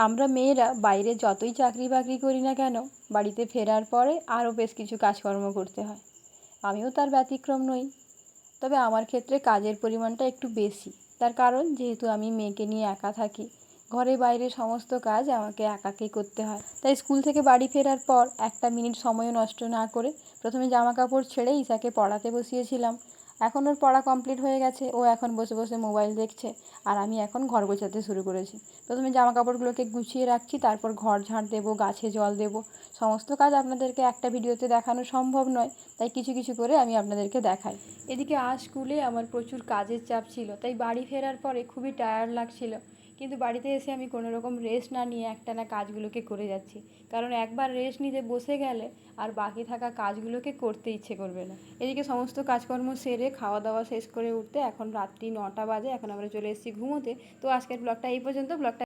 আমরা মেয়েরা বাইরে যতই চাকরি বাকরি করি না কেন, বাড়িতে ফেরার পরে আরও বেশ কিছু কাজকর্ম করতে হয়। আমিও তার ব্যতিক্রম নই। তবে আমার ক্ষেত্রে কাজের পরিমাণটা একটু বেশি। তার কারণ যেহেতু আমি মেয়েকে নিয়ে একা থাকি, ঘরে বাইরে সমস্ত কাজ আমাকে একাকেই করতে হয়। তাই স্কুল থেকে বাড়ি ফেরার পর একটা মিনিট সময়ও নষ্ট না করে প্রথমে জামা কাপড় ছেড়ে ঈশাকে পড়াতে বসিয়েছিলাম। এখন ওর পড়া কমপ্লিট হয়ে গেছে, ও এখন বসে বসে মোবাইল দেখছে, আর আমি এখন ঘর গোছাতে শুরু করেছি। প্রথমে জামা কাপড়গুলোকে গুছিয়ে রাখছি, তারপর ঘর ঝাঁট দেবো, গাছে জল দেবো। সমস্ত কাজ আপনাদেরকে একটা ভিডিওতে দেখানো সম্ভব নয়, তাই কিছু কিছু করে আমি আপনাদেরকে দেখাই। এদিকে আজ স্কুলে আমার প্রচুর কাজের চাপ ছিল, তাই বাড়ি ফেরার পরে খুবই টায়ার্ড লাগছিল। কিন্তু বাড়িতে এসে আমি কোনো রকম রেস্ট না নিয়ে একটানা কাজগুলোকে করে যাচ্ছি, কারণ একবার রেস্ট নিতে বসে গেলে আর বাকি থাকা কাজগুলোকে করতে ইচ্ছে করবে না। এদিকে সমস্ত কাজকর্ম সেরে খাওয়া দাওয়া শেষ করে উঠতে এখন রাত্রি 9টা বাজে। এখন আমরা চলে এসেছি ঘুমোতে। তো আজকের ব্লগটা এই পর্যন্ত। ব্লগটা